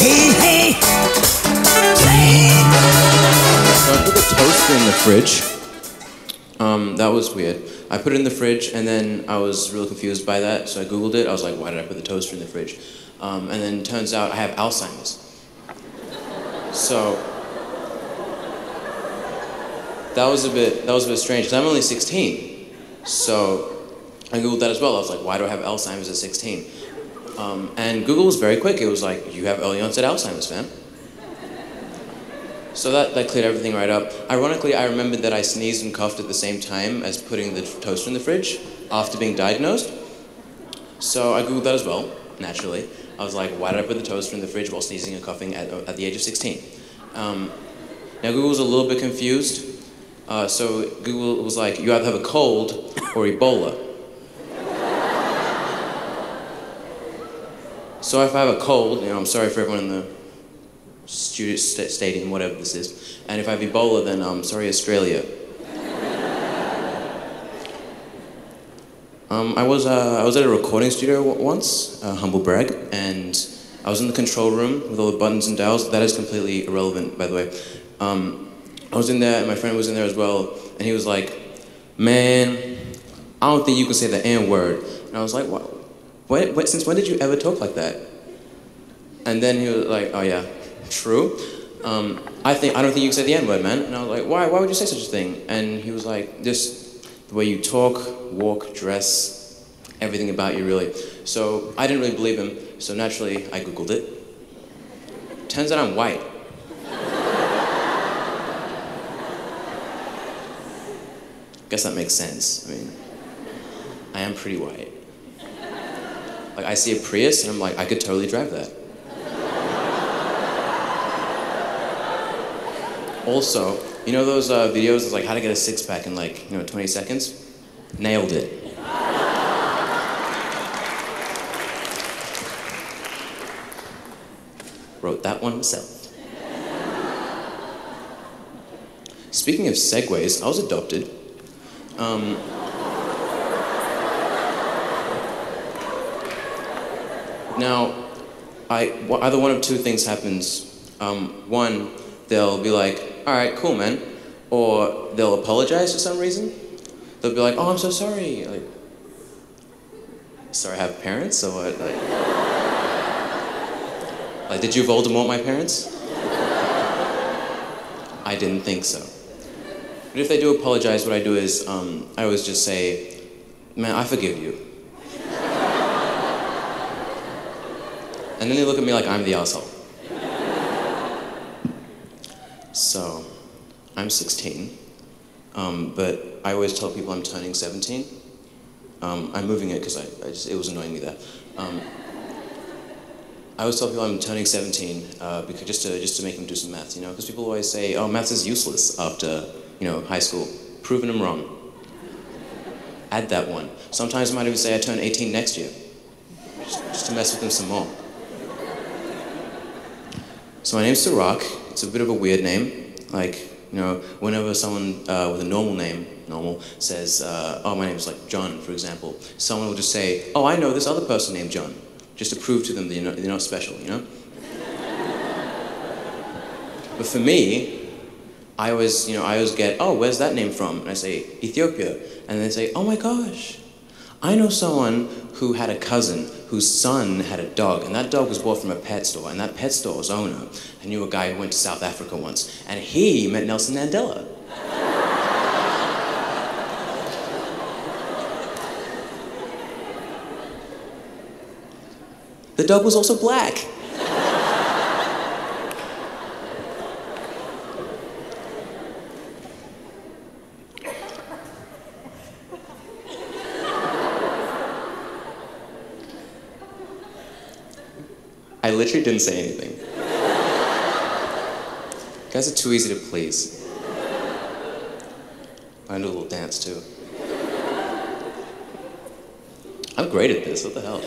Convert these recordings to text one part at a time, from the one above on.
Hey, So I put the toaster in the fridge. That was weird. I put it in the fridge and then I was really confused by that, so I Googled it. I was like, why did I put the toaster in the fridge? And then it turns out I have Alzheimer's. So that was a bit strange, because I'm only 16. So I Googled that as well. I was like, why do I have Alzheimer's at 16? And Google was very quick. It was like, you have early onset Alzheimer's, fam. So that cleared everything right up. Ironically, I remembered that I sneezed and coughed at the same time as putting the toaster in the fridge after being diagnosed. So I Googled that as well, naturally. I was like, why did I put the toaster in the fridge while sneezing and coughing at the age of 16? Now Google was a little bit confused. So Google was like, you either have a cold or Ebola. So if I have a cold, I'm sorry for everyone in the stadium, whatever this is. And if I have Ebola, then sorry, Australia. I was at a recording studio once, humble brag, and I was in the control room with all the buttons and dials. That is completely irrelevant, by the way. I was in there, and my friend was in there as well, and he was like, man, I don't think you can say the N-word. And I was like, what? Since when did you ever talk like that? And then he was like, oh yeah, true. I don't think you can say the N-word, man. And I was like, why would you say such a thing? And he was like, just the way you talk, walk, dress, everything about you, really. So I didn't really believe him, so naturally I Googled it. Turns out I'm white. Guess that makes sense. I mean, I am pretty white. Like, I see a Prius and I'm like, I could totally drive that. Also, you know those videos of like how to get a six-pack in like, 20 seconds? Nailed it. Wrote that one myself. Speaking of segues, I was adopted. Now, either one of two things happens. One, they'll be like, all right, cool, man. Or they'll apologize for some reason. They'll be like, oh, I'm so sorry. Like, sorry, I have parents? Or what? Like, did you Voldemort my parents? I didn't think so. But if they do apologize, what I do is, I always just say, man, I forgive you. And then they look at me like I'm the asshole. So, I'm 16, but I always tell people I'm turning 17. I'm moving it because it was annoying me there. I always tell people I'm turning 17 because just to make them do some maths, because people always say, oh, maths is useless after, high school. Proving them wrong. Add that one. Sometimes I might even say I turn 18 next year, just to mess with them some more. So my name's Sirak. It's a bit of a weird name. Like, whenever someone with a normal name, says, oh, my name's like John, for example, someone will just say, oh, I know this other person named John, just to prove to them that you're not special, But for me, I always get, oh, where's that name from? And I say, Ethiopia. And they say, oh my gosh, I know someone who had a cousin whose son had a dog, and that dog was bought from a pet store, and that pet store's owner, I knew a guy who went to South Africa once, and he met Nelson Mandela. The dog was also black. I literally didn't say anything. You guys are too easy to please. I do a little dance too. I'm great at this, what the hell?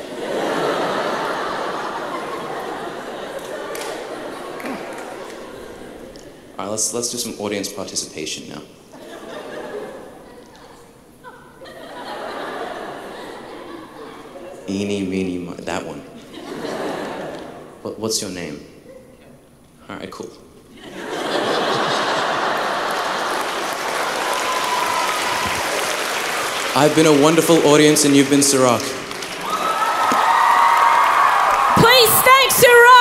All right, let's do some audience participation now. Eeny, meeny, miny, that one. What's your name? All right, cool. I've been a wonderful audience and you've been Sirak. Please thank Sirak!